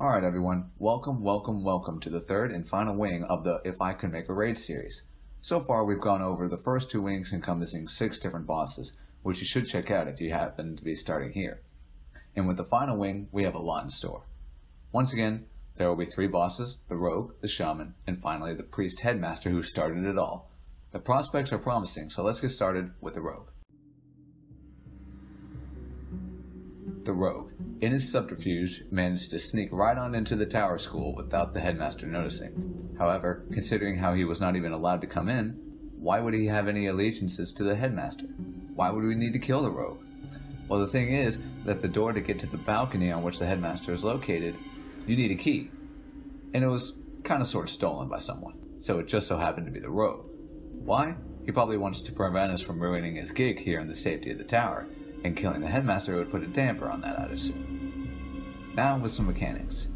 Alright everyone, welcome to the third and final wing of the If I Could Make a Raid series. So far we've gone over the first two wings encompassing 6 different bosses, which you should check out if you happen to be starting here. And with the final wing, we have a lot in store. Once again, there will be 3 bosses, the rogue, the shaman, and finally the priest headmaster who started it all. The prospects are promising, so let's get started with the rogue. The rogue, in his subterfuge, managed to sneak right on into the tower school without the headmaster noticing. However, considering how he was not even allowed to come in, why would he have any allegiances to the headmaster? Why would we need to kill the rogue? Well, the thing is that the door to get to the balcony on which the headmaster is located, you need a key. And it was kind of sort of stolen by someone, so it just so happened to be the rogue. Why? He probably wants to prevent us from ruining his gig here in the safety of the tower, and killing the headmaster would put a damper on that, I'd assume. Now with some mechanics.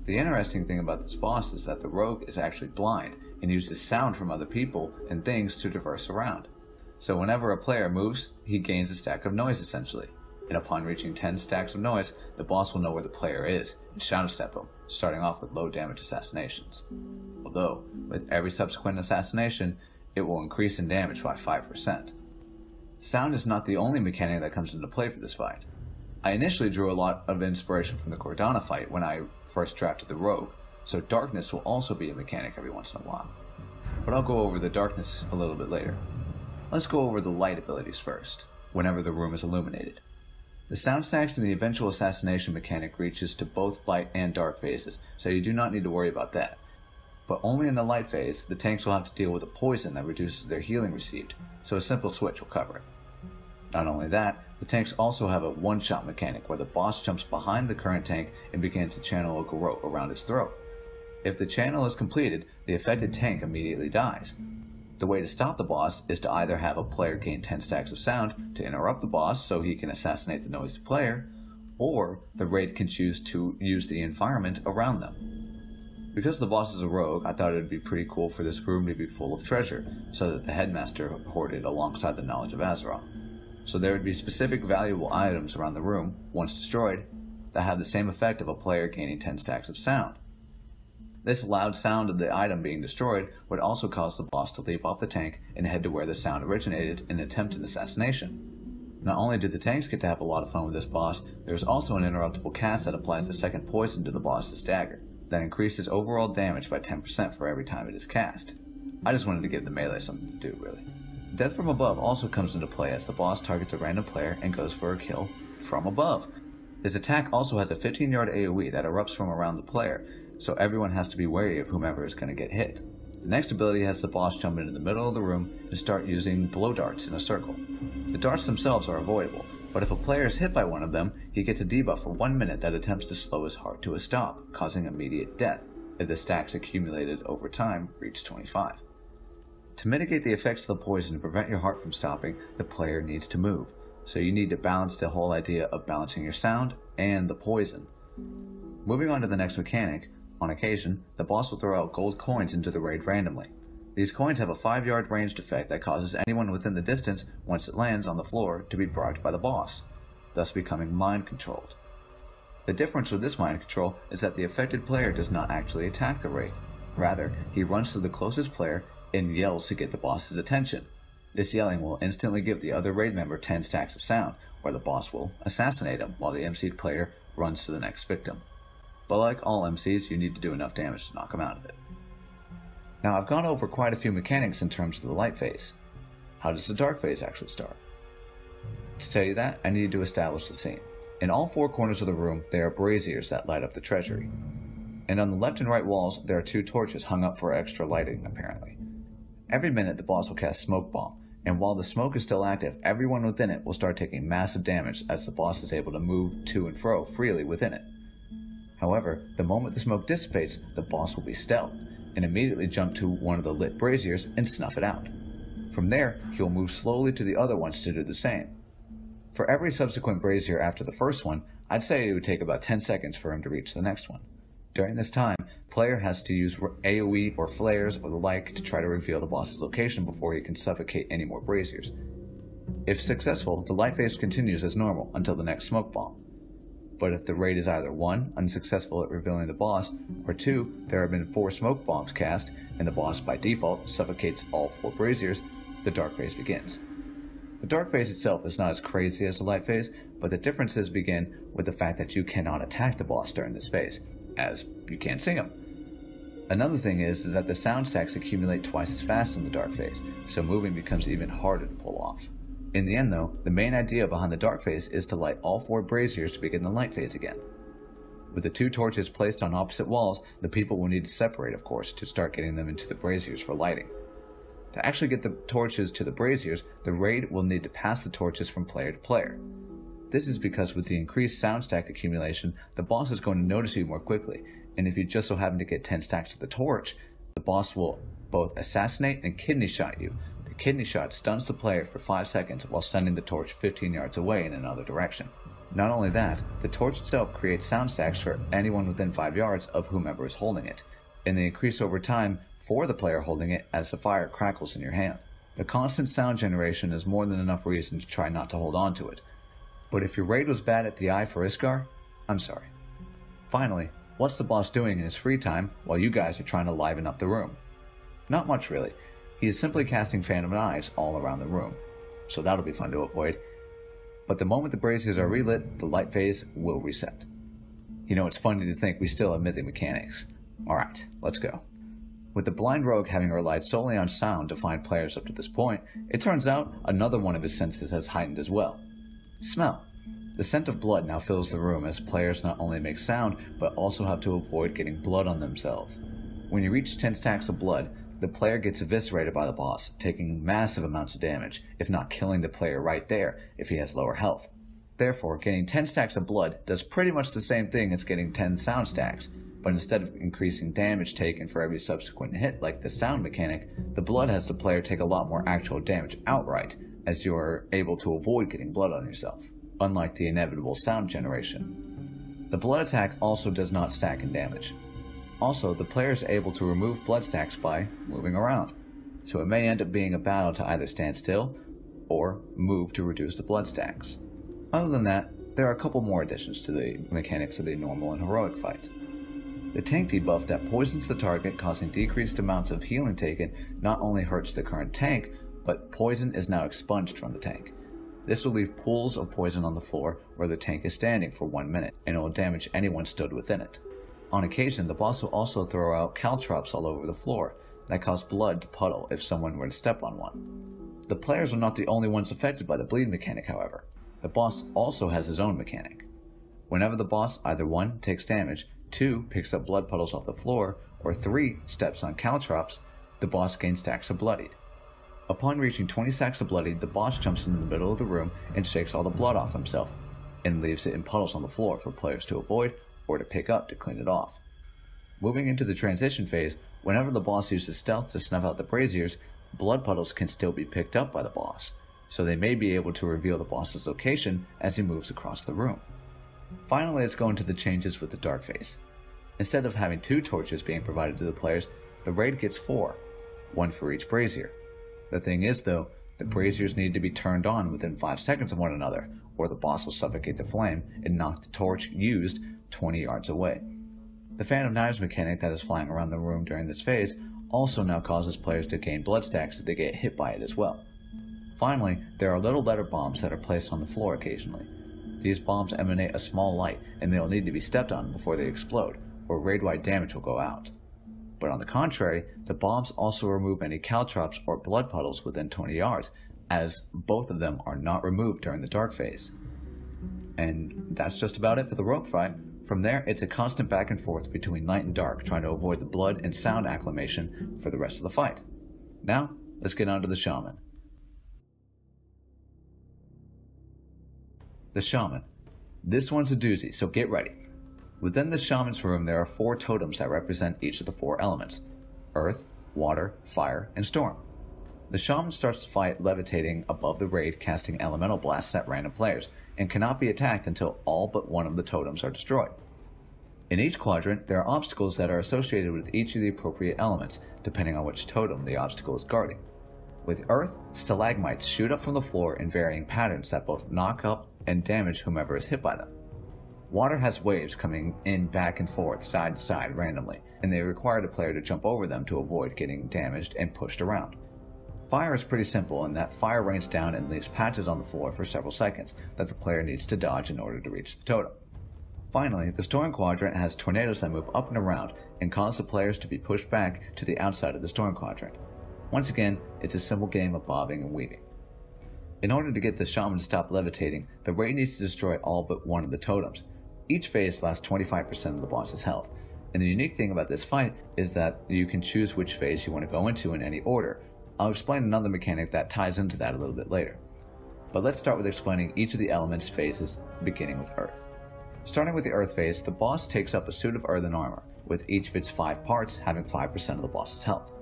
The interesting thing about this boss is that the rogue is actually blind and uses sound from other people and things to traverse around. So whenever a player moves, he gains a stack of noise essentially, and upon reaching 10 stacks of noise, the boss will know where the player is and shadow step him, starting off with low damage assassinations. Although, with every subsequent assassination, it will increase in damage by 5%. Sound is not the only mechanic that comes into play for this fight. I initially drew a lot of inspiration from the Cordana fight when I first drafted the rogue, so darkness will also be a mechanic every once in a while. But I'll go over the darkness a little bit later. Let's go over the light abilities first, whenever the room is illuminated. The sound stacks and the eventual assassination mechanic reaches to both light and dark phases, so you do not need to worry about that. But only in the light phase, the tanks will have to deal with a poison that reduces their healing received, so a simple switch will cover it. Not only that, the tanks also have a one-shot mechanic where the boss jumps behind the current tank and begins to channel a garrote around his throat. If the channel is completed, the affected tank immediately dies. The way to stop the boss is to either have a player gain 10 stacks of sound to interrupt the boss so he can assassinate the noisy player, or the raid can choose to use the environment around them. Because the boss is a rogue, I thought it would be pretty cool for this room to be full of treasure, so that the headmaster hoarded alongside the knowledge of Azeroth. So there would be specific valuable items around the room, once destroyed, that have the same effect of a player gaining 10 stacks of sound. This loud sound of the item being destroyed would also cause the boss to leap off the tank and head to where the sound originated and attempt an assassination. Not only do the tanks get to have a lot of fun with this boss, there is also an interruptible cast that applies a second poison to the boss's dagger, that increases overall damage by 10% for every time it is cast. I just wanted to give the melee something to do, really. Death from above also comes into play as the boss targets a random player and goes for a kill from above. His attack also has a 15-yard AoE that erupts from around the player, so everyone has to be wary of whomever is going to get hit. The next ability has the boss jump into the middle of the room and start using blow darts in a circle. The darts themselves are avoidable, but if a player is hit by one of them, he gets a debuff for 1 minute that attempts to slow his heart to a stop, causing immediate death if the stacks accumulated over time reach 25. To mitigate the effects of the poison and prevent your heart from stopping, the player needs to move, so you need to balance the whole idea of balancing your sound and the poison. Moving on to the next mechanic, on occasion, the boss will throw out gold coins into the raid randomly. These coins have a 5-yard ranged effect that causes anyone within the distance, once it lands on the floor, to be bribed by the boss, thus becoming mind-controlled. The difference with this mind control is that the affected player does not actually attack the raid. Rather, he runs to the closest player and yells to get the boss's attention. This yelling will instantly give the other raid member 10 stacks of sound, where the boss will assassinate him while the MC'd player runs to the next victim. But like all MCs, you need to do enough damage to knock him out of it. Now I've gone over quite a few mechanics in terms of the light phase. How does the dark phase actually start? To tell you that, I need to establish the scene. In all 4 corners of the room, there are braziers that light up the treasury. And on the left and right walls, there are 2 torches hung up for extra lighting, apparently. Every minute, the boss will cast Smoke Bomb, and while the smoke is still active, everyone within it will start taking massive damage as the boss is able to move to and fro freely within it. However, the moment the smoke dissipates, the boss will be stealthed, and immediately jump to one of the lit braziers and snuff it out. From there, he will move slowly to the other ones to do the same. For every subsequent brazier after the first one, I'd say it would take about 10 seconds for him to reach the next one. During this time, player has to use AoE or flares or the like to try to reveal the boss's location before he can suffocate any more braziers. If successful, the light phase continues as normal until the next smoke bomb. But if the raid is either 1, unsuccessful at revealing the boss, or 2, there have been 4 smoke bombs cast, and the boss by default suffocates all 4 braziers, the dark phase begins. The dark phase itself is not as crazy as the light phase, but the differences begin with the fact that you cannot attack the boss during this phase, as you can't sing him. Another thing is that the sound stacks accumulate twice as fast in the dark phase, so moving becomes even harder to pull off. In the end though, the main idea behind the dark phase is to light all 4 braziers to begin the light phase again. With the 2 torches placed on opposite walls, the people will need to separate, of course, to start getting them into the braziers for lighting. To actually get the torches to the braziers, the raid will need to pass the torches from player to player. This is because with the increased sound stack accumulation, the boss is going to notice you more quickly, and if you just so happen to get 10 stacks of the torch, the boss will both assassinate and kidney shot you. The kidney shot stuns the player for 5 seconds while sending the torch 15 yards away in another direction. Not only that, the torch itself creates sound stacks for anyone within 5 yards of whomever is holding it, and they increase over time for the player holding it as the fire crackles in your hand. The constant sound generation is more than enough reason to try not to hold on to it. But if your raid was bad at the eye for Iskar, I'm sorry. Finally, what's the boss doing in his free time while you guys are trying to liven up the room? Not much really. He is simply casting phantom knives all around the room, so that'll be fun to avoid. But the moment the braziers are relit, the light phase will reset. You know, it's funny to think we still have mythic mechanics. Alright, let's go. With the blind rogue having relied solely on sound to find players up to this point, it turns out another one of his senses has heightened as well. Smell. The scent of blood now fills the room as players not only make sound, but also have to avoid getting blood on themselves. When you reach 10 stacks of blood, the player gets eviscerated by the boss, taking massive amounts of damage, if not killing the player right there if he has lower health. Therefore, getting 10 stacks of blood does pretty much the same thing as getting 10 sound stacks, but instead of increasing damage taken for every subsequent hit like the sound mechanic, the blood has the player take a lot more actual damage outright, as you are able to avoid getting blood on yourself, unlike the inevitable sound generation. The blood attack also does not stack in damage. Also, the player is able to remove blood stacks by moving around, so it may end up being a battle to either stand still or move to reduce the blood stacks. Other than that, there are a couple more additions to the mechanics of the normal and heroic fight. The tank debuff that poisons the target, causing decreased amounts of healing taken, not only hurts the current tank, but poison is now expunged from the tank. This will leave pools of poison on the floor where the tank is standing for 1 minute, and it will damage anyone stood within it. On occasion, the boss will also throw out caltrops all over the floor that cause blood to puddle if someone were to step on one. The players are not the only ones affected by the bleed mechanic, however. The boss also has his own mechanic. Whenever the boss either 1 takes damage, 2 picks up blood puddles off the floor, or 3 steps on caltrops, the boss gains stacks of bloodied. Upon reaching 20 stacks of bloodied, the boss jumps into the middle of the room and shakes all the blood off himself, and leaves it in puddles on the floor for players to avoid or to pick up to clean it off. Moving into the transition phase, whenever the boss uses stealth to snuff out the braziers, blood puddles can still be picked up by the boss, so they may be able to reveal the boss's location as he moves across the room. Finally, let's go into the changes with the dark phase. Instead of having 2 torches being provided to the players, the raid gets 4, 1 for each brazier. The thing is though, the braziers need to be turned on within 5 seconds of one another, or the boss will suffocate the flame and knock the torch used 20 yards away. The Phantom Knives mechanic that is flying around the room during this phase also now causes players to gain blood stacks if they get hit by it as well. Finally, there are little letter bombs that are placed on the floor occasionally. These bombs emanate a small light, and they will need to be stepped on before they explode, or raid-wide damage will go out. But on the contrary, the bombs also remove any caltrops or blood puddles within 20 yards, as both of them are not removed during the dark phase. And that's just about it for the rogue fight. From there, it's a constant back and forth between light and dark, trying to avoid the blood and sound acclimation for the rest of the fight. Now, let's get on to the shaman. The shaman. This one's a doozy, so get ready. Within the shaman's room, there are 4 totems that represent each of the 4 elements: earth, water, fire, and storm. The shaman starts the fight levitating above the raid, casting elemental blasts at random players, and cannot be attacked until all but one of the totems are destroyed. In each quadrant, there are obstacles that are associated with each of the appropriate elements, depending on which totem the obstacle is guarding. With earth, stalagmites shoot up from the floor in varying patterns that both knock up and damage whomever is hit by them. Water has waves coming in back and forth, side to side randomly, and they require the player to jump over them to avoid getting damaged and pushed around. Fire is pretty simple in that fire rains down and leaves patches on the floor for several seconds that the player needs to dodge in order to reach the totem. Finally, the storm quadrant has tornadoes that move up and around and cause the players to be pushed back to the outside of the storm quadrant. Once again, it's a simple game of bobbing and weaving. In order to get the shaman to stop levitating, the raid needs to destroy all but one of the totems. Each phase lasts 25% of the boss's health, and the unique thing about this fight is that you can choose which phase you want to go into in any order. I'll explain another mechanic that ties into that a little bit later. But let's start with explaining each of the elements' phases, beginning with Earth. Starting with the Earth phase, the boss takes up a suit of earthen armor, with each of its 5 parts having 5% of the boss's health.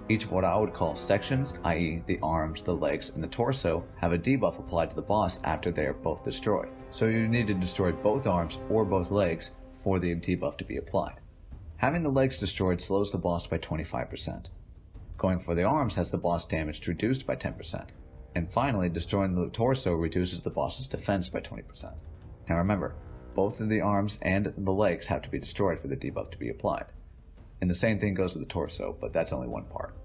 Each of what I would call sections, i.e. the arms, the legs, and the torso, have a debuff applied to the boss after they are both destroyed, so you need to destroy both arms or both legs for the debuff to be applied. Having the legs destroyed slows the boss by 25%. Going for the arms has the boss damage reduced by 10%, and finally destroying the torso reduces the boss's defense by 20%. Now remember, both of the arms and the legs have to be destroyed for the debuff to be applied. And the same thing goes with the torso, but that's only one part.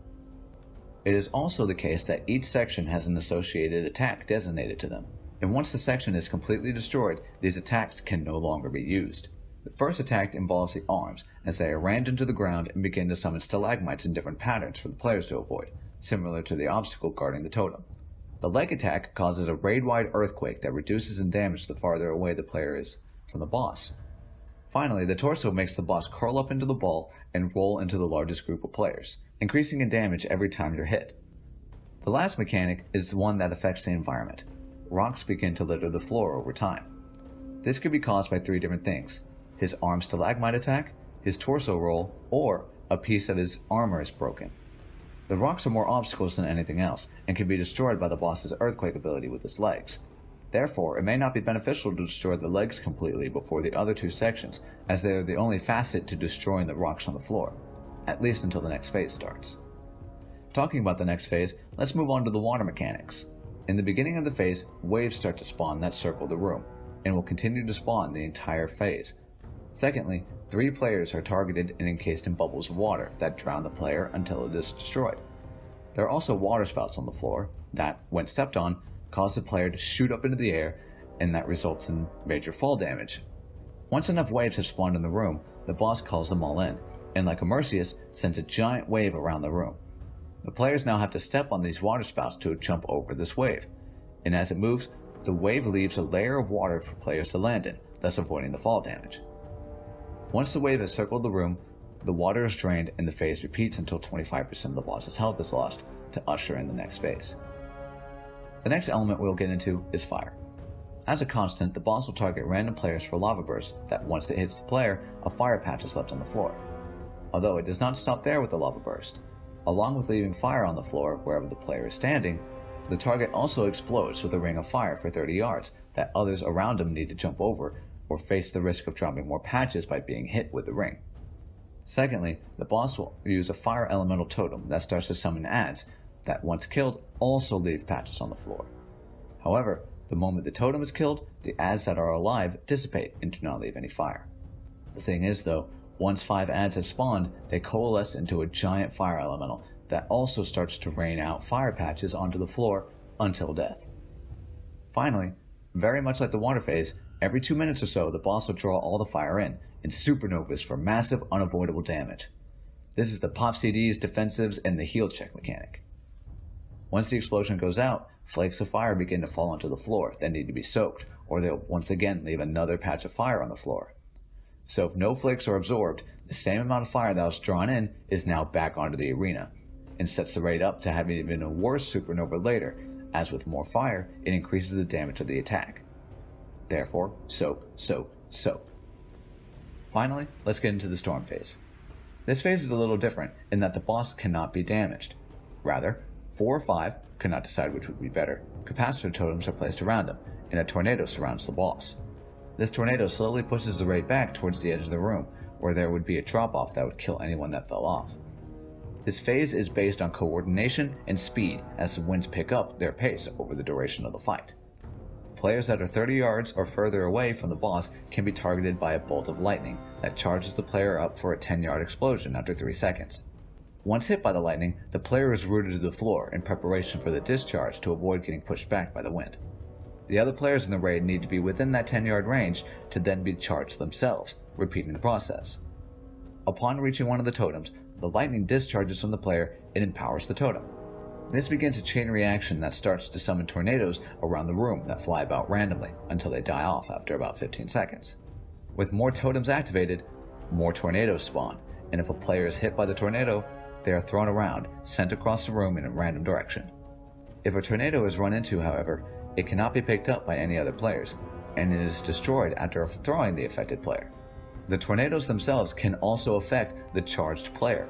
It is also the case that each section has an associated attack designated to them, and once the section is completely destroyed, these attacks can no longer be used. The first attack involves the arms, as they are rammed into the ground and begin to summon stalagmites in different patterns for the players to avoid, similar to the obstacle guarding the totem. The leg attack causes a raid-wide earthquake that reduces in damage the farther away the player is from the boss. Finally, the torso makes the boss curl up into the ball and roll into the largest group of players, increasing in damage every time you're hit. The last mechanic is the one that affects the environment. Rocks begin to litter the floor over time. This could be caused by 3 different things: his arm stalagmite attack, his torso roll, or a piece of his armor is broken. The rocks are more obstacles than anything else, and can be destroyed by the boss's earthquake ability with his legs. Therefore, it may not be beneficial to destroy the legs completely before the other 2 sections, as they are the only facet to destroying the rocks on the floor, at least until the next phase starts. Talking about the next phase, let's move on to the water mechanics. In the beginning of the phase, waves start to spawn that circle the room, and will continue to spawn the entire phase. Secondly, 3 players are targeted and encased in bubbles of water that drown the player until it is destroyed. There are also water spouts on the floor that, when stepped on, cause the player to shoot up into the air, and that results in major fall damage. Once enough waves have spawned in the room, the boss calls them all in, and like a Mercius, sends a giant wave around the room. The players now have to step on these water spouts to jump over this wave, and as it moves, the wave leaves a layer of water for players to land in, thus avoiding the fall damage. Once the wave has circled the room, the water is drained and the phase repeats until 25% of the boss's health is lost to usher in the next phase. The next element we'll get into is fire. As a constant, the boss will target random players for lava bursts that once it hits the player, a fire patch is left on the floor. Although it does not stop there with the lava burst. Along with leaving fire on the floor wherever the player is standing, the target also explodes with a ring of fire for 30 yards that others around him need to jump over or face the risk of dropping more patches by being hit with the ring. Secondly, the boss will use a fire elemental totem that starts to summon adds that, once killed, also leave patches on the floor. However, the moment the totem is killed, the adds that are alive dissipate and do not leave any fire. The thing is though, once 5 adds have spawned, they coalesce into a giant fire elemental that also starts to rain out fire patches onto the floor until death. Finally, very much like the water phase, every 2 minutes or so the boss will draw all the fire in supernovas for massive unavoidable damage. This is the pop CDs, defensives, and the heal check mechanic. Once the explosion goes out, flakes of fire begin to fall onto the floor that need to be soaked, or they'll once again leave another patch of fire on the floor. So if no flakes are absorbed, the same amount of fire that was drawn in is now back onto the arena, and sets the raid up to have even a worse supernova later, as with more fire, it increases the damage of the attack. Therefore, soak, soak, soak. Finally, let's get into the storm phase. This phase is a little different in that the boss cannot be damaged. Rather, 4 or 5, cannot decide which would be better, capacitor totems are placed around him, and a tornado surrounds the boss. This tornado slowly pushes the raid back towards the edge of the room, where there would be a drop-off that would kill anyone that fell off. This phase is based on coordination and speed as the winds pick up their pace over the duration of the fight. Players that are 30 yards or further away from the boss can be targeted by a bolt of lightning that charges the player up for a 10-yard explosion after 3 seconds. Once hit by the lightning, the player is rooted to the floor in preparation for the discharge to avoid getting pushed back by the wind. The other players in the raid need to be within that 10-yard range to then be charged themselves, repeating the process. Upon reaching one of the totems, the lightning discharges from the player and empowers the totem. This begins a chain reaction that starts to summon tornadoes around the room that fly about randomly until they die off after about 15 seconds. With more totems activated, more tornadoes spawn, and if a player is hit by the tornado, they are thrown around, sent across the room in a random direction. If a tornado is run into, however, it cannot be picked up by any other players, and it is destroyed after throwing the affected player. The tornadoes themselves can also affect the charged player.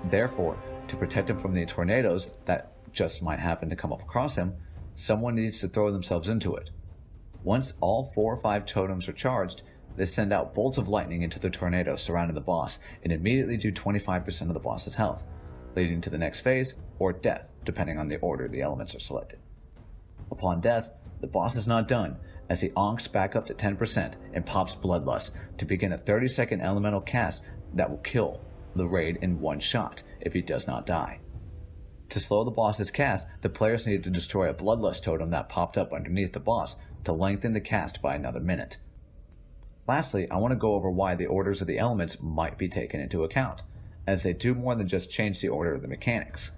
Therefore, to protect him from the tornadoes that just might happen to come up across him, someone needs to throw themselves into it. Once all 4 or 5 totems are charged, they send out bolts of lightning into the tornado surrounding the boss and immediately do 25% of the boss's health, leading to the next phase or death, depending on the order the elements are selected. Upon death, the boss is not done, as he onks back up to 10% and pops Bloodlust to begin a 30-second elemental cast that will kill the raid in one shot if he does not die. To slow the boss's cast, the players need to destroy a Bloodlust totem that popped up underneath the boss to lengthen the cast by another minute. Lastly, I want to go over why the orders of the elements might be taken into account, as they do more than just change the order of the mechanics.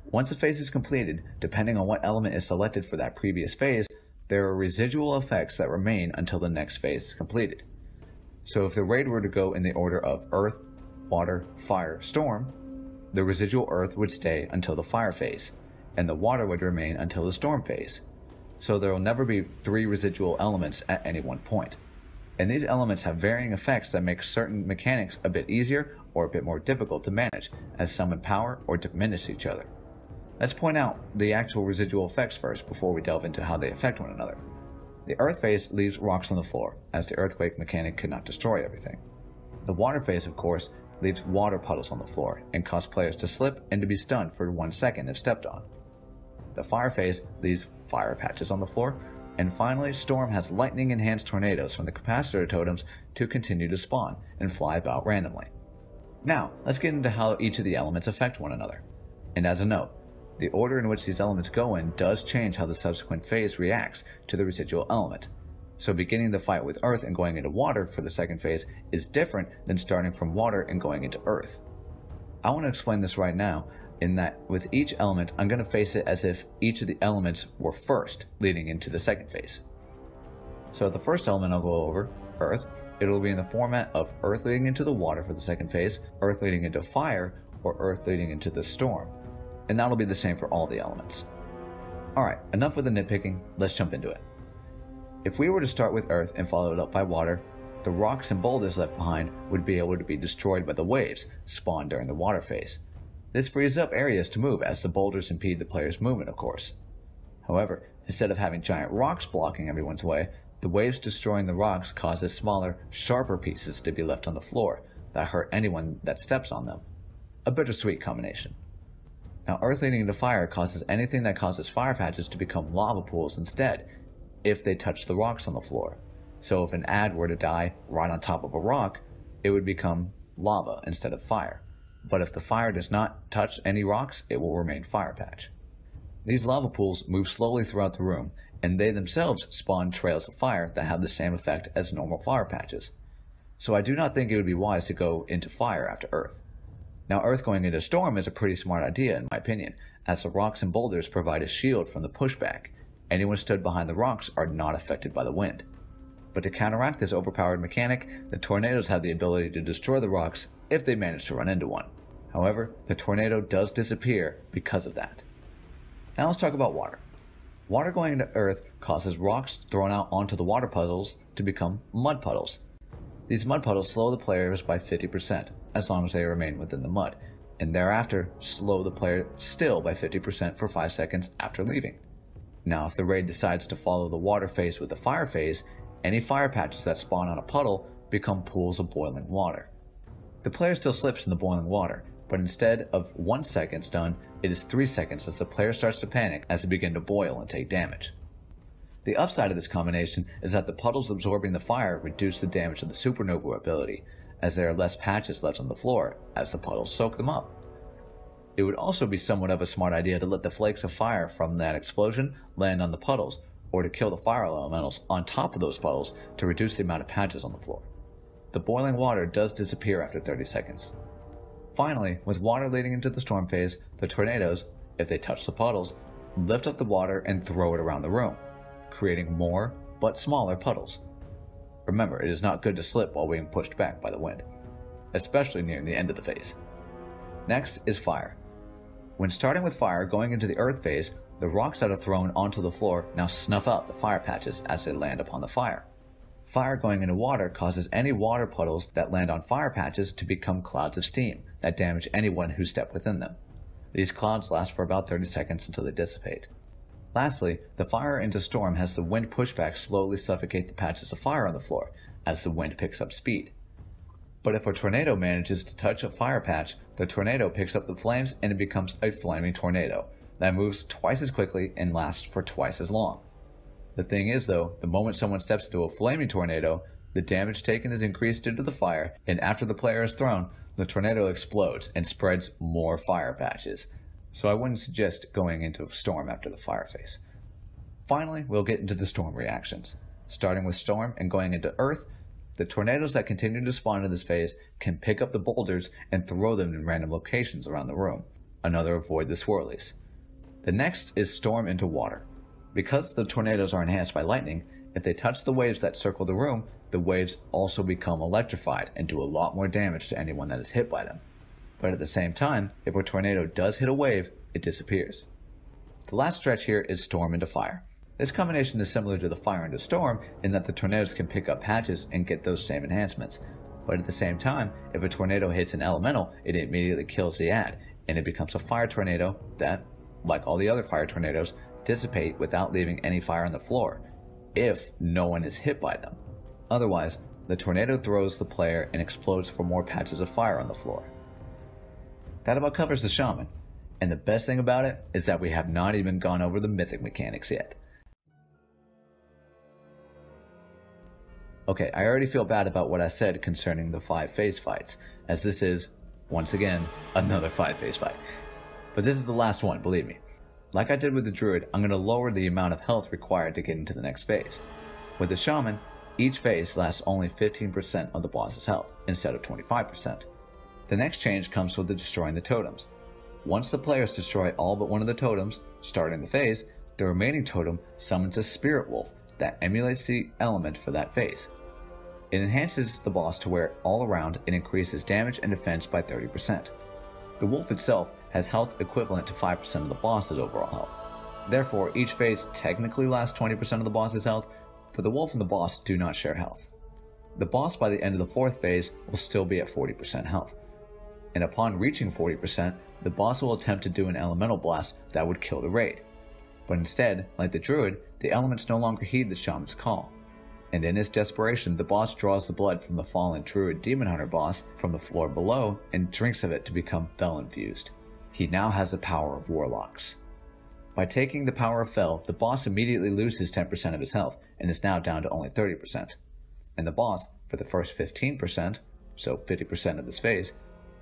Once a phase is completed, depending on what element is selected for that previous phase, there are residual effects that remain until the next phase is completed. So if the raid were to go in the order of Earth, Water, Fire, Storm, the residual Earth would stay until the Fire phase, and the Water would remain until the Storm phase. So there will never be 3 residual elements at any one point. And these elements have varying effects that make certain mechanics a bit easier or a bit more difficult to manage, as some empower or diminish each other. Let's point out the actual residual effects first before we delve into how they affect one another. The Earth phase leaves rocks on the floor, as the earthquake mechanic could not destroy everything. The Water phase, of course, leaves water puddles on the floor and causes players to slip and to be stunned for 1 second if stepped on. The Fire phase leaves fire patches on the floor, and finally Storm has lightning-enhanced tornadoes from the capacitor totems to continue to spawn and fly about randomly. Now, let's get into how each of the elements affect one another. And as a note, the order in which these elements go in does change how the subsequent phase reacts to the residual element. So beginning the fight with Earth and going into Water for the second phase is different than starting from Water and going into Earth. I want to explain this right now, in that with each element I'm going to face it as if each of the elements were first leading into the second phase. So the first element I'll go over, Earth, it'll be in the format of Earth leading into the Water for the second phase, Earth leading into Fire, or Earth leading into the Storm. And that'll be the same for all the elements. Alright, enough with the nitpicking, let's jump into it. If we were to start with Earth and follow it up by Water, the rocks and boulders left behind would be able to be destroyed by the waves spawned during the Water phase. This frees up areas to move as the boulders impede the player's movement, of course. However, instead of having giant rocks blocking everyone's way, the waves destroying the rocks causes smaller, sharper pieces to be left on the floor that hurt anyone that steps on them. A bittersweet combination. Now, Earth leading into Fire causes anything that causes fire patches to become lava pools instead, if they touch the rocks on the floor. So if an ad were to die right on top of a rock, it would become lava instead of fire. But if the fire does not touch any rocks, it will remain fire patch. These lava pools move slowly throughout the room, and they themselves spawn trails of fire that have the same effect as normal fire patches. So I do not think it would be wise to go into Fire after Earth. Now, Earth going into Storm is a pretty smart idea in my opinion, as the rocks and boulders provide a shield from the pushback. Anyone stood behind the rocks are not affected by the wind. But to counteract this overpowered mechanic, the tornadoes have the ability to destroy the rocks if they manage to run into one. However, the tornado does disappear because of that. Now let's talk about Water. Water going into Earth causes rocks thrown out onto the water puddles to become mud puddles. These mud puddles slow the players by 50%, as long as they remain within the mud, and thereafter slow the player still by 50% for 5 seconds after leaving. Now if the raid decides to follow the Water phase with the Fire phase, any fire patches that spawn on a puddle become pools of boiling water. The player still slips in the boiling water, but instead of 1 second stun, it is 3 seconds as the player starts to panic as they begin to boil and take damage. The upside of this combination is that the puddles absorbing the fire reduce the damage of the supernova ability, as there are less patches left on the floor as the puddles soak them up. It would also be somewhat of a smart idea to let the flakes of fire from that explosion land on the puddles, or to kill the fire elementals on top of those puddles to reduce the amount of patches on the floor. The boiling water does disappear after 30 seconds. Finally, with water leading into the storm phase, the tornadoes, if they touch the puddles, lift up the water and throw it around the room, creating more but smaller puddles. Remember, it is not good to slip while being pushed back by the wind, especially near the end of the phase. Next is fire. When starting with fire going into the earth phase, the rocks that are thrown onto the floor now snuff out the fire patches as they land upon the fire. Fire going into water causes any water puddles that land on fire patches to become clouds of steam that damage anyone who steps within them. These clouds last for about 30 seconds until they dissipate. Lastly, the fire into storm has the wind pushback slowly suffocate the patches of fire on the floor as the wind picks up speed. But if a tornado manages to touch a fire patch, the tornado picks up the flames and it becomes a flaming tornado that moves twice as quickly and lasts for twice as long. The thing is though, the moment someone steps into a flaming tornado, the damage taken is increased due to the fire, and after the player is thrown, the tornado explodes and spreads more fire patches. So I wouldn't suggest going into a storm after the fire phase. Finally, we'll get into the storm reactions. Starting with storm and going into earth, the tornadoes that continue to spawn in this phase can pick up the boulders and throw them in random locations around the room. Another avoid the swirlies. The next is storm into water. Because the tornadoes are enhanced by lightning, if they touch the waves that circle the room, the waves also become electrified and do a lot more damage to anyone that is hit by them. But at the same time, if a tornado does hit a wave, it disappears. The last stretch here is storm into fire. This combination is similar to the fire into storm in that the tornadoes can pick up patches and get those same enhancements. But at the same time, if a tornado hits an elemental, it immediately kills the ad, and it becomes a fire tornado that, like all the other fire tornadoes, dissipate without leaving any fire on the floor, if no one is hit by them. Otherwise, the tornado throws the player and explodes for more patches of fire on the floor. That about covers the shaman, and the best thing about it is that we have not even gone over the mythic mechanics yet. Okay, I already feel bad about what I said concerning the 5-phase fights, as this is, once again, another 5-phase fight. But this is the last one, believe me. Like I did with the druid, I'm going to lower the amount of health required to get into the next phase. With the shaman, each phase lasts only 15% of the boss's health, instead of 25%. The next change comes with the destroying the totems. Once the players destroy all but one of the totems, starting the phase, the remaining totem summons a spirit wolf that emulates the element for that phase. It enhances the boss to where all around it increases damage and defense by 30%. The wolf itself has health equivalent to 5% of the boss's overall health. Therefore, each phase technically lasts 20% of the boss's health, but the wolf and the boss do not share health. The boss by the end of the 4th phase will still be at 40% health. And upon reaching 40%, the boss will attempt to do an elemental blast that would kill the raid. But instead, like the druid, the elements no longer heed the shaman's call. And in his desperation, the boss draws the blood from the fallen druid demon hunter boss from the floor below and drinks of it to become Fel infused. He now has the power of warlocks. By taking the power of Fel, the boss immediately loses 10% of his health and is now down to only 30%. And the boss, for the first 15%, so 50% of this phase,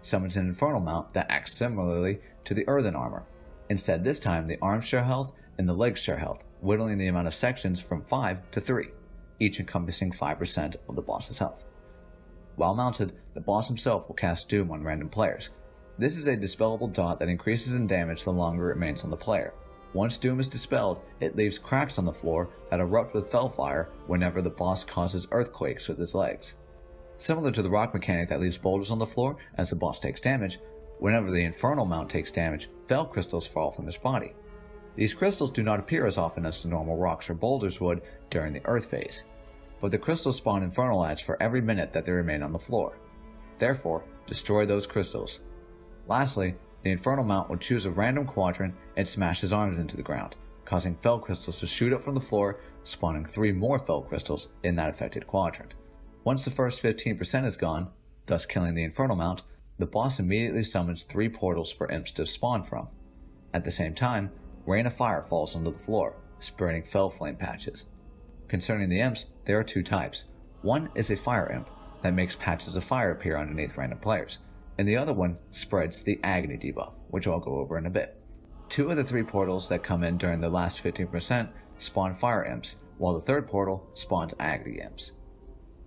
summons an infernal mount that acts similarly to the earthen armor. Instead, this time the arms share health and the legs share health, whittling the amount of sections from 5 to 3, each encompassing 5% of the boss's health. While mounted, the boss himself will cast Doom on random players. This is a dispellable dot that increases in damage the longer it remains on the player. Once Doom is dispelled, it leaves cracks on the floor that erupt with Felfire whenever the boss causes earthquakes with his legs. Similar to the rock mechanic that leaves boulders on the floor as the boss takes damage, whenever the infernal mount takes damage, Fel crystals fall from his body. These crystals do not appear as often as the normal rocks or boulders would during the earth phase, but the crystals spawn infernal adds for every minute that they remain on the floor. Therefore, destroy those crystals. Lastly, the infernal mount will choose a random quadrant and smash his arms into the ground, causing Fel crystals to shoot up from the floor, spawning 3 more Fel crystals in that affected quadrant. Once the first 15% is gone, thus killing the infernal mount, the boss immediately summons 3 portals for imps to spawn from. At the same time, rain of fire falls onto the floor, spreading Fel flame patches. Concerning the imps, there are two types. One is a fire imp that makes patches of fire appear underneath random players, and the other one spreads the agony debuff, which I'll go over in a bit. Two of the three portals that come in during the last 15% spawn fire imps, while the third portal spawns agony imps.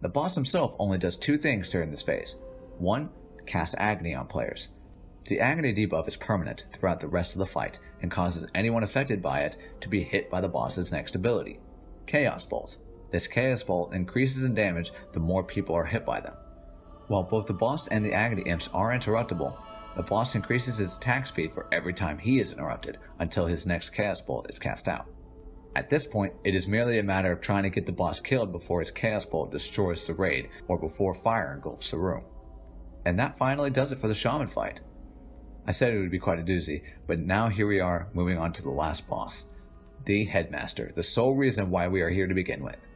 The boss himself only does two things during this phase. One, cast agony on players. The agony debuff is permanent throughout the rest of the fight and causes anyone affected by it to be hit by the boss's next ability, Chaos Bolt. This Chaos Bolt increases in damage the more people are hit by them. While both the boss and the agony imps are interruptible, the boss increases his attack speed for every time he is interrupted until his next Chaos Bolt is cast out. At this point, it is merely a matter of trying to get the boss killed before his Chaos Bolt destroys the raid or before fire engulfs the room. And that finally does it for the shaman fight. I said it would be quite a doozy, but now here we are moving on to the last boss, the Headmaster, the sole reason why we are here to begin with.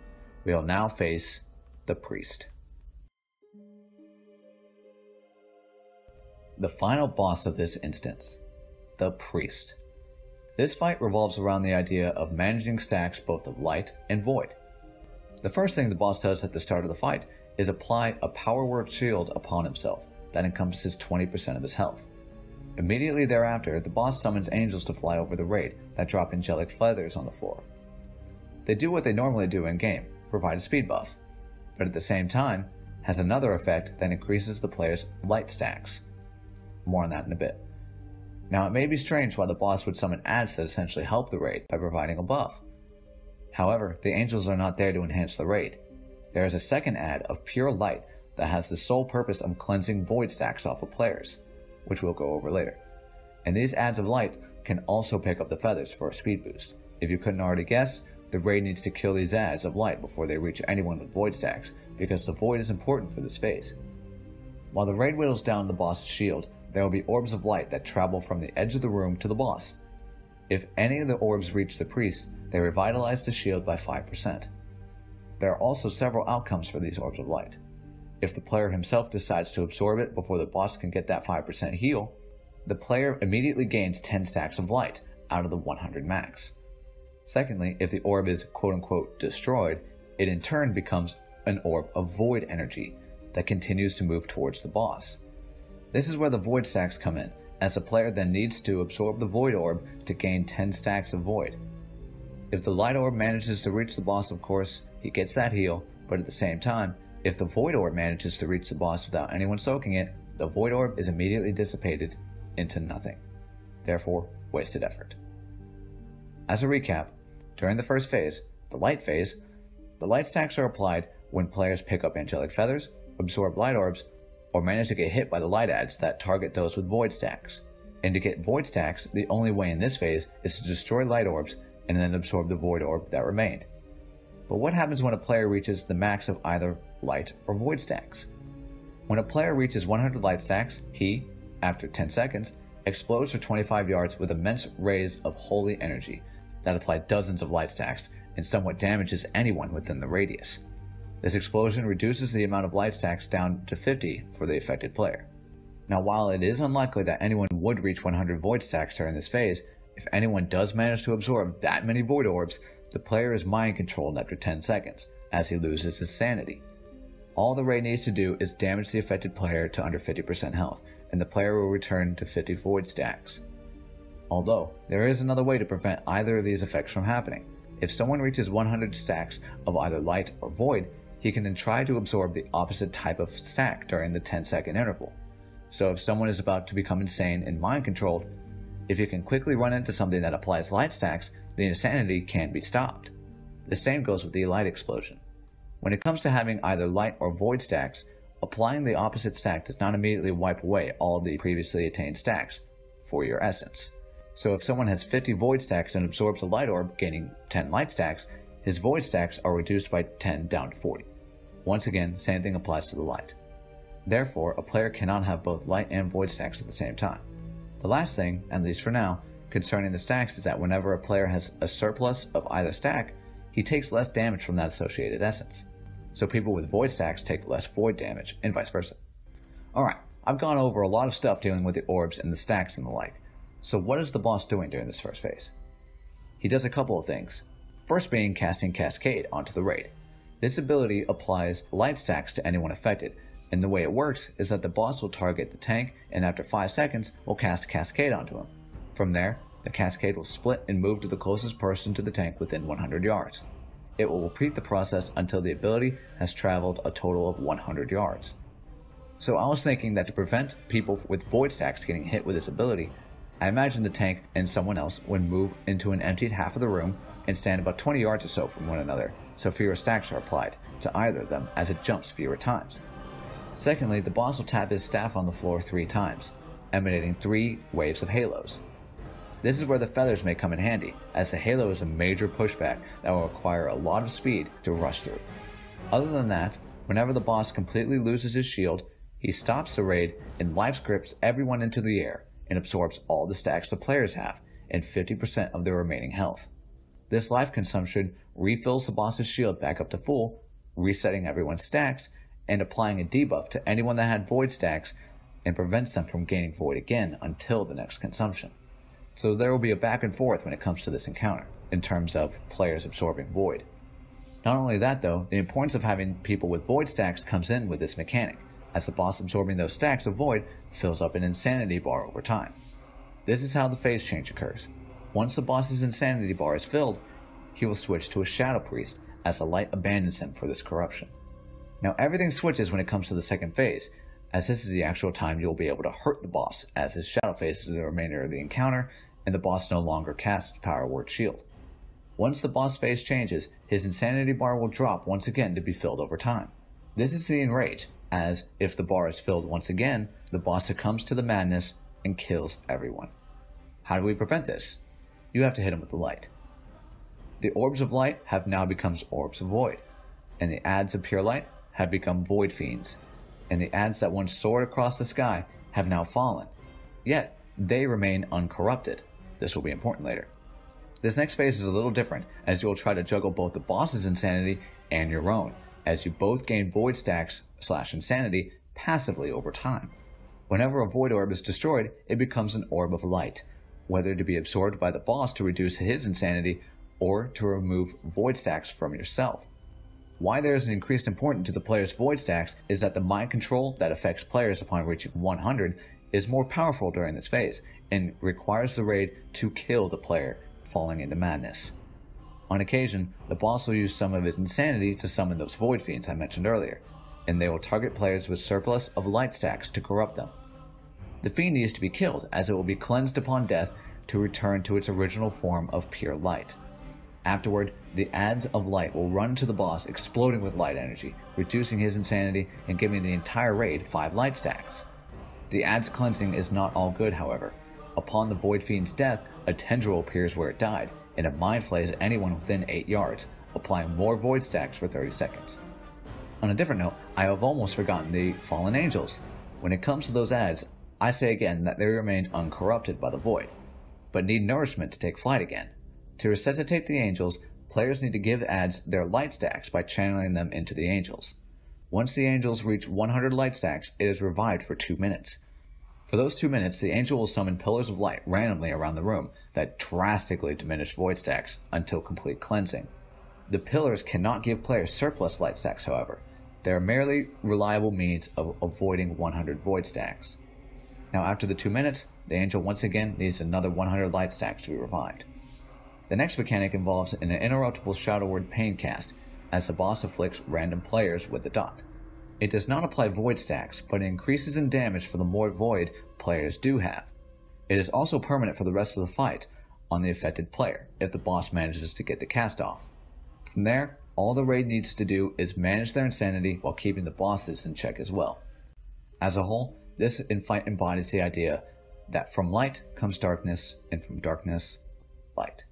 We will now face the Priest. The final boss of this instance, the Priest. This fight revolves around the idea of managing stacks both of light and void. The first thing the boss does at the start of the fight is apply a power word shield upon himself that encompasses 20% of his health. Immediately thereafter, the boss summons angels to fly over the raid that drop angelic feathers on the floor. They do what they normally do in game, provide a speed buff, but at the same time has another effect that increases the player's light stacks. More on that in a bit. Now, it may be strange why the boss would summon ads that essentially help the raid by providing a buff. However, the angels are not there to enhance the raid. There is a second ad of pure light that has the sole purpose of cleansing void stacks off of players, which we'll go over later. And these ads of light can also pick up the feathers for a speed boost. If you couldn't already guess, the raid needs to kill these ads of light before they reach anyone with void stacks, because the void is important for this phase. While the raid whittles down the boss's shield, there will be orbs of light that travel from the edge of the room to the boss. If any of the orbs reach the priest, they revitalize the shield by 5%. There are also several outcomes for these orbs of light. If the player himself decides to absorb it before the boss can get that 5% heal, the player immediately gains 10 stacks of light out of the 100 max. Secondly, if the orb is quote-unquote destroyed, it in turn becomes an orb of void energy that continues to move towards the boss. This is where the void stacks come in, as the player then needs to absorb the void orb to gain 10 stacks of void. If the light orb manages to reach the boss, of course, he gets that heal, but at the same time, if the void orb manages to reach the boss without anyone soaking it, the void orb is immediately dissipated into nothing. Therefore, wasted effort. As a recap, during the first phase, the light phase, the light stacks are applied when players pick up angelic feathers, absorb light orbs, or manage to get hit by the light ads that target those with void stacks. And to get void stacks, the only way in this phase is to destroy light orbs and then absorb the void orb that remained. But what happens when a player reaches the max of either light or void stacks? When a player reaches 100 light stacks, he, after 10 seconds, explodes for 25 yards with immense rays of holy energy that apply dozens of light stacks and somewhat damages anyone within the radius. This explosion reduces the amount of light stacks down to 50 for the affected player. Now, while it is unlikely that anyone would reach 100 void stacks during this phase, if anyone does manage to absorb that many void orbs, the player is mind controlled after 10 seconds, as he loses his sanity. All the raid needs to do is damage the affected player to under 50% health, and the player will return to 50 void stacks. Although, there is another way to prevent either of these effects from happening. If someone reaches 100 stacks of either light or void, he can then try to absorb the opposite type of stack during the 10-second interval. So if someone is about to become insane and mind-controlled, if you can quickly run into something that applies light stacks, the insanity can be stopped. The same goes with the light explosion. When it comes to having either light or void stacks, applying the opposite stack does not immediately wipe away all the previously attained stacks for your essence. So if someone has 50 void stacks and absorbs a light orb, gaining 10 light stacks, his void stacks are reduced by 10 down to 40. Once again, same thing applies to the light. Therefore, a player cannot have both light and void stacks at the same time. The last thing, at least for now, concerning the stacks is that whenever a player has a surplus of either stack, he takes less damage from that associated essence. So people with void stacks take less void damage, and vice versa. Alright, I've gone over a lot of stuff dealing with the orbs and the stacks and the like. So what is the boss doing during this first phase? He does a couple of things. First being casting Cascade onto the raid. This ability applies light stacks to anyone affected, and the way it works is that the boss will target the tank and after 5 seconds will cast Cascade onto him. From there, the Cascade will split and move to the closest person to the tank within 100 yards. It will repeat the process until the ability has traveled a total of 100 yards. So I was thinking that to prevent people with void stacks getting hit with this ability, I imagine the tank and someone else would move into an emptied half of the room and stand about 20 yards or so from one another, so fewer stacks are applied to either of them as it jumps fewer times. Secondly, the boss will tap his staff on the floor 3 times, emanating 3 waves of halos. This is where the feathers may come in handy, as the halo is a major pushback that will require a lot of speed to rush through. Other than that, whenever the boss completely loses his shield, he stops the raid and life scripts everyone into the air and absorbs all the stacks the players have and 50% of their remaining health. This life consumption refills the boss's shield back up to full, resetting everyone's stacks and applying a debuff to anyone that had void stacks and prevents them from gaining void again until the next consumption. So there will be a back and forth when it comes to this encounter, in terms of players absorbing void. Not only that though, the importance of having people with void stacks comes in with this mechanic, as the boss absorbing those stacks of void fills up an insanity bar over time. This is how the phase change occurs. Once the boss's insanity bar is filled, he will switch to a shadow priest as the light abandons him for this corruption. Now everything switches when it comes to the second phase, as this is the actual time you'll be able to hurt the boss, as his shadow phases the remainder of the encounter and the boss no longer casts Power Word Shield. Once the boss phase changes, his insanity bar will drop once again to be filled over time. This is the enrage, as if the bar is filled once again, the boss succumbs to the madness and kills everyone. How do we prevent this? You have to hit him with the light. The orbs of light have now become orbs of void, and the ads of pure light have become void fiends, and the ads that once soared across the sky have now fallen. Yet, they remain uncorrupted. This will be important later. This next phase is a little different, as you will try to juggle both the boss's insanity and your own, as you both gain void stacks / insanity passively over time. Whenever a void orb is destroyed, it becomes an orb of light, whether to be absorbed by the boss to reduce his insanity or to remove void stacks from yourself. Why there is an increased importance to the player's void stacks is that the mind control that affects players upon reaching 100 is more powerful during this phase and requires the raid to kill the player falling into madness. On occasion, the boss will use some of his insanity to summon those void fiends I mentioned earlier, and they will target players with surplus of light stacks to corrupt them. The fiend needs to be killed, as it will be cleansed upon death to return to its original form of pure light. Afterward, the ads of light will run to the boss, exploding with light energy, reducing his insanity and giving the entire raid 5 light stacks. The ad's cleansing is not all good, however. Upon the void fiend's death, a tendril appears where it died, and it mind flays anyone within 8 yards, applying more void stacks for 30 seconds. On a different note, I have almost forgotten the fallen angels. When it comes to those ads, I say again that they remained uncorrupted by the void, but need nourishment to take flight again. To resuscitate the angels, players need to give ads their light stacks by channeling them into the angels. Once the angels reach 100 light stacks, it is revived for 2 minutes. For those 2 minutes, the angel will summon pillars of light randomly around the room that drastically diminish void stacks until complete cleansing. The pillars cannot give players surplus light stacks, however. They are merely reliable means of avoiding 100 void stacks. Now after the 2 minutes, the angel once again needs another 100 light stacks to be revived. The next mechanic involves an interruptible Shadow Word Pain cast, as the boss afflicts random players with the dot. It does not apply void stacks, but it increases in damage for the more void players do have. It is also permanent for the rest of the fight on the affected player, if the boss manages to get the cast off. From there, all the raid needs to do is manage their insanity while keeping the bosses in check as well. As a whole, this fight embodies the idea that from light comes darkness, and from darkness, light.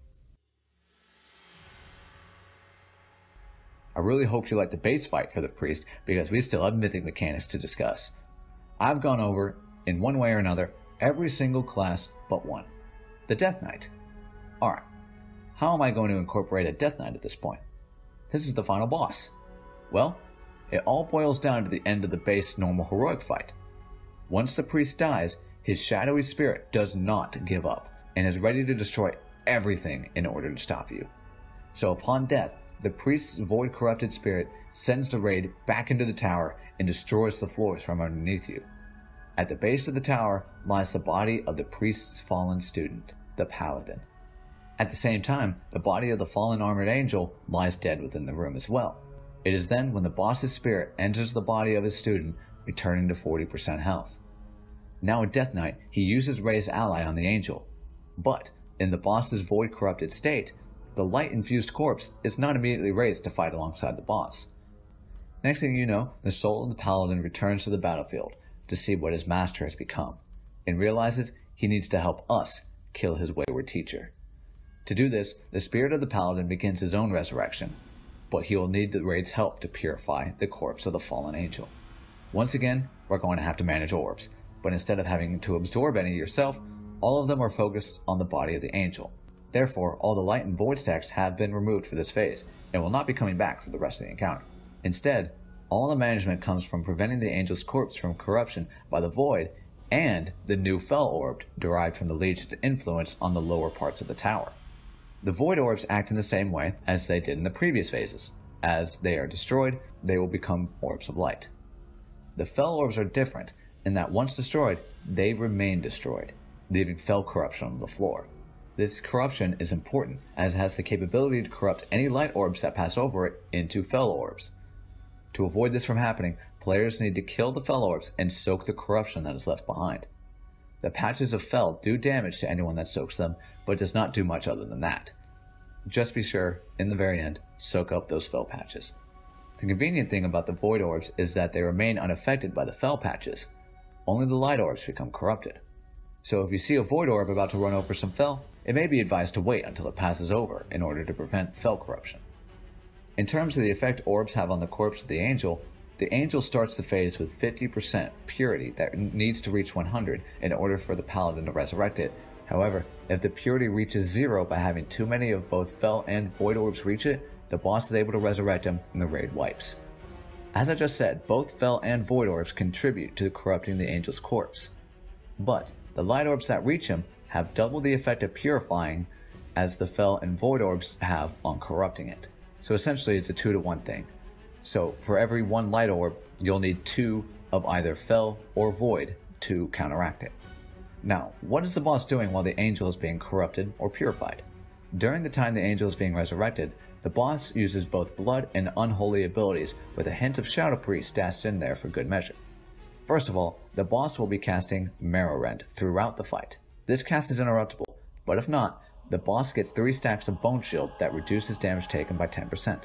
I really hope you like the base fight for the priest, because we still have mythic mechanics to discuss. I've gone over, in one way or another, every single class but one. The Death Knight. Alright, how am I going to incorporate a Death Knight at this point? This is the final boss. Well, it all boils down to the end of the base normal heroic fight. Once the priest dies, his shadowy spirit does not give up, and is ready to destroy everything in order to stop you. So upon death, the priest's void-corrupted spirit sends the raid back into the tower and destroys the floors from underneath you. At the base of the tower lies the body of the priest's fallen student, the paladin. At the same time, the body of the fallen armored angel lies dead within the room as well. It is then when the boss's spirit enters the body of his student, returning to 40% health. Now at Death Knight, he uses Ray's ally on the angel, but in the boss's void-corrupted state, the light-infused corpse is not immediately raised to fight alongside the boss. Next thing you know, the soul of the paladin returns to the battlefield to see what his master has become, and realizes he needs to help us kill his wayward teacher. To do this, the spirit of the paladin begins his own resurrection, but he will need the raid's help to purify the corpse of the fallen angel. Once again, we're going to have to manage orbs, but instead of having to absorb any yourself, all of them are focused on the body of the angel. Therefore, all the light and void stacks have been removed for this phase, and will not be coming back for the rest of the encounter. Instead, all the management comes from preventing the angel's corpse from corruption by the void and the new fel orb derived from the Legion's influence on the lower parts of the tower. The void orbs act in the same way as they did in the previous phases. As they are destroyed, they will become orbs of light. The fel orbs are different in that once destroyed, they remain destroyed, leaving fel corruption on the floor. This corruption is important as it has the capability to corrupt any light orbs that pass over it into fel orbs. To avoid this from happening, players need to kill the fel orbs and soak the corruption that is left behind. The patches of fel do damage to anyone that soaks them, but does not do much other than that. Just be sure, in the very end, soak up those fel patches. The convenient thing about the void orbs is that they remain unaffected by the fel patches. Only the light orbs become corrupted. So if you see a void orb about to run over some fel, it may be advised to wait until it passes over in order to prevent fel corruption. In terms of the effect orbs have on the corpse of the angel starts the phase with 50% purity that needs to reach 100 in order for the paladin to resurrect it. However, if the purity reaches 0 by having too many of both fel and void orbs reach it, the boss is able to resurrect him and the raid wipes. As I just said, both fel and void orbs contribute to corrupting the angel's corpse. But the light orbs that reach him have double the effect of purifying as the fel and void orbs have on corrupting it. So essentially it's a 2-to-1 thing. So for every 1 light orb, you'll need 2 of either fel or void to counteract it. Now, what is the boss doing while the angel is being corrupted or purified? During the time the angel is being resurrected, the boss uses both blood and unholy abilities with a hint of Shadow Priest stashed in there for good measure. First of all, the boss will be casting Marrow Rend throughout the fight. This cast is interruptible, but if not, the boss gets 3 stacks of Bone Shield that reduces damage taken by 10%.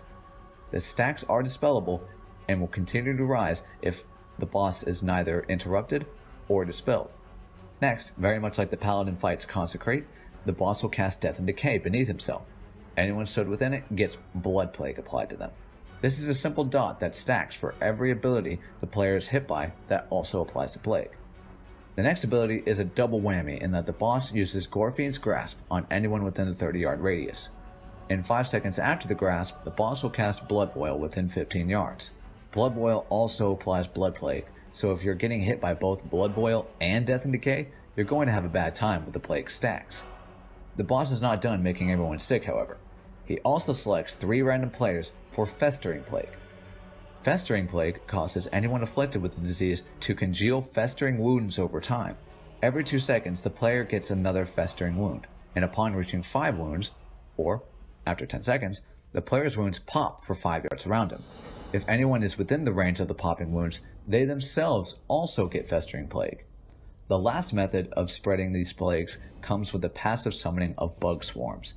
The stacks are dispellable and will continue to rise if the boss is neither interrupted or dispelled. Next, very much like the Paladin fights Consecrate, the boss will cast Death and Decay beneath himself. Anyone stood within it gets Blood Plague applied to them. This is a simple dot that stacks for every ability the player is hit by that also applies to Plague. The next ability is a double whammy in that the boss uses Gorfien's Grasp on anyone within the 30-yard radius. In 5 seconds after the grasp, the boss will cast Blood Boil within 15 yards. Blood Boil also applies Blood Plague, so if you're getting hit by both Blood Boil and Death and Decay, you're going to have a bad time with the Plague stacks. The boss is not done making everyone sick, however. He also selects 3 random players for Festering Plague. Festering Plague causes anyone afflicted with the disease to congeal festering wounds over time. Every 2 seconds, the player gets another festering wound, and upon reaching 5 wounds, or after 10 seconds, the player's wounds pop for 5 yards around him. If anyone is within the range of the popping wounds, they themselves also get Festering Plague. The last method of spreading these plagues comes with the passive summoning of bug swarms.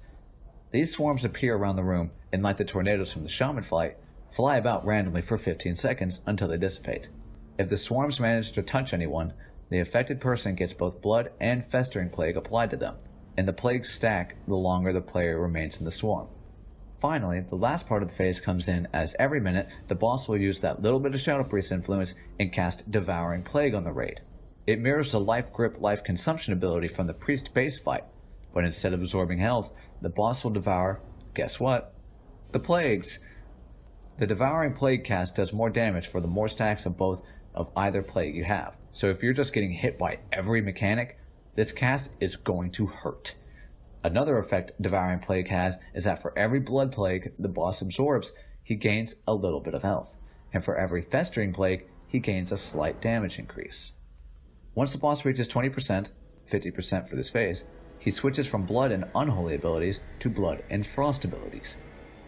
These swarms appear around the room and, like the tornadoes from the shaman fight, fly about randomly for 15 seconds until they dissipate. If the swarms manage to touch anyone, the affected person gets both blood and Festering Plague applied to them, and the plagues stack the longer the player remains in the swarm. Finally, the last part of the phase comes in as every minute the boss will use that little bit of Shadow Priest influence and cast Devouring Plague on the raid. It mirrors the Life Grip Life Consumption ability from the Priest base fight, but instead of absorbing health, the boss will devour, guess what? The plagues! The Devouring Plague cast does more damage for the more stacks of either plague you have, so if you're just getting hit by every mechanic, this cast is going to hurt. Another effect Devouring Plague has is that for every blood plague the boss absorbs, he gains a little bit of health, and for every Festering Plague, he gains a slight damage increase. Once the boss reaches 20%, 50% for this phase, he switches from Blood and Unholy abilities to Blood and Frost abilities.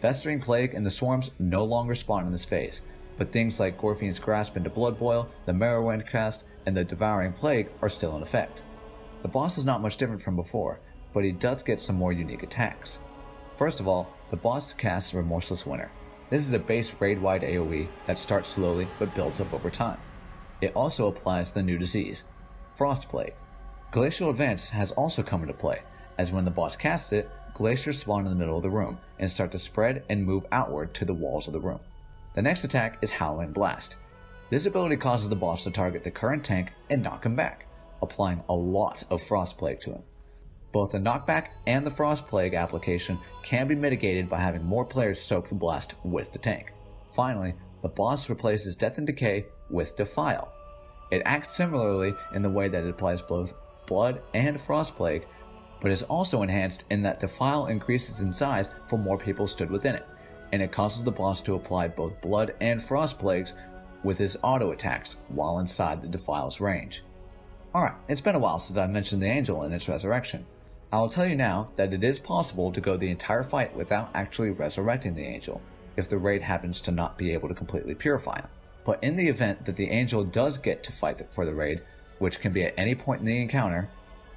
Festering Plague and the Swarms no longer spawn in this phase, but things like Gorfian's Grasp into Blood Boil, the Merrowwind Cast, and the Devouring Plague are still in effect. The boss is not much different from before, but he does get some more unique attacks. First of all, the boss casts Remorseless Winter. This is a base raid-wide AoE that starts slowly but builds up over time. It also applies the new disease, Frost Plague. Glacial Advance has also come into play, as when the boss casts it, glaciers spawn in the middle of the room and start to spread and move outward to the walls of the room. The next attack is Howling Blast. This ability causes the boss to target the current tank and knock him back, applying a lot of Frost Plague to him. Both the knockback and the Frost Plague application can be mitigated by having more players soak the blast with the tank. Finally, the boss replaces Death and Decay with Defile. It acts similarly in the way that it applies both Blood and Frost Plague, but is also enhanced in that Defile increases in size for more people stood within it, and it causes the boss to apply both Blood and Frost Plagues with his auto attacks while inside the Defile's range. Alright, it's been a while since I mentioned the Angel and its resurrection. I will tell you now that it is possible to go the entire fight without actually resurrecting the Angel, if the raid happens to not be able to completely purify him. But in the event that the Angel does get to fight for the raid, which can be at any point in the encounter,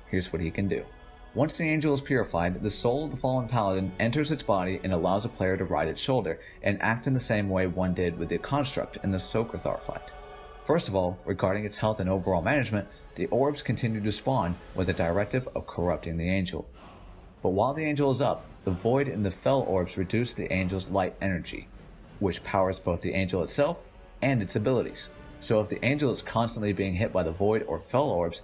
here's what he can do. Once the Angel is purified, the soul of the fallen paladin enters its body and allows a player to ride its shoulder and act in the same way one did with the construct in the Sokrathar fight. First of all, regarding its health and overall management, the orbs continue to spawn with a directive of corrupting the Angel. But while the Angel is up, the Void and the Fel orbs reduce the Angel's light energy, which powers both the Angel itself and its abilities. So if the Angel is constantly being hit by the Void or Fel orbs,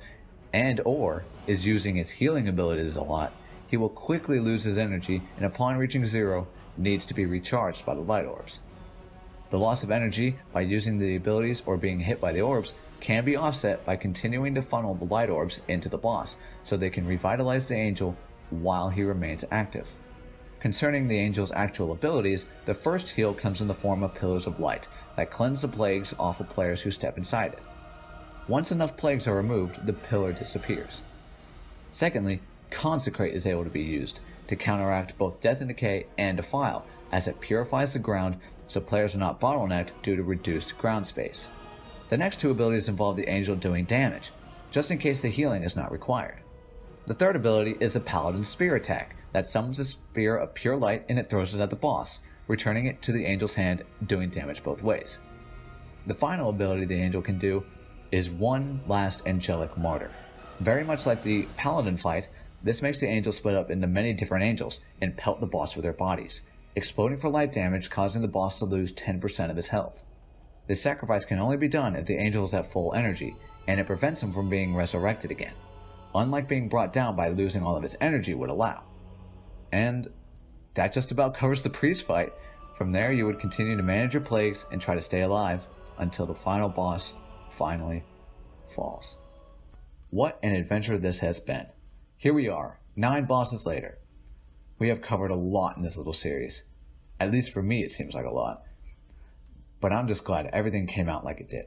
and/or is using its healing abilities a lot, he will quickly lose his energy and upon reaching 0, needs to be recharged by the light orbs. The loss of energy by using the abilities or being hit by the orbs can be offset by continuing to funnel the light orbs into the boss so they can revitalize the Angel while he remains active. Concerning the Angel's actual abilities, the first heal comes in the form of Pillars of Light that cleanse the plagues off of players who step inside it. Once enough plagues are removed, the pillar disappears. Secondly, Consecrate is able to be used to counteract both Death and Decay and Defile, as it purifies the ground so players are not bottlenecked due to reduced ground space. The next two abilities involve the Angel doing damage, just in case the healing is not required. The third ability is the Paladin's Spear attack that summons a spear of pure light and it throws it at the boss, returning it to the Angel's hand, doing damage both ways. The final ability the Angel can do is one last Angelic Martyr. Very much like the Paladin fight, this makes the Angel split up into many different Angels and pelt the boss with their bodies, exploding for light damage, causing the boss to lose 10% of his health. This sacrifice can only be done if the Angel is at full energy, and it prevents him from being resurrected again, unlike being brought down by losing all of its energy would allow. And that just about covers the priest fight. From there you would continue to manage your plagues and try to stay alive until the final boss finally falls. What an adventure this has been. Here we are, 9 bosses later. We have covered a lot in this little series. At least for me it seems like a lot. But I'm just glad everything came out like it did.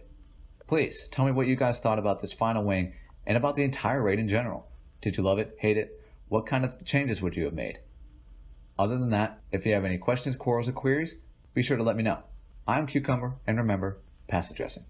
Please, tell me what you guys thought about this final wing and about the entire raid in general. Did you love it? Hate it? What kind of changes would you have made? Other than that, if you have any questions, quarrels, or queries, be sure to let me know. I'm Cucumber, and remember, pass the dressing.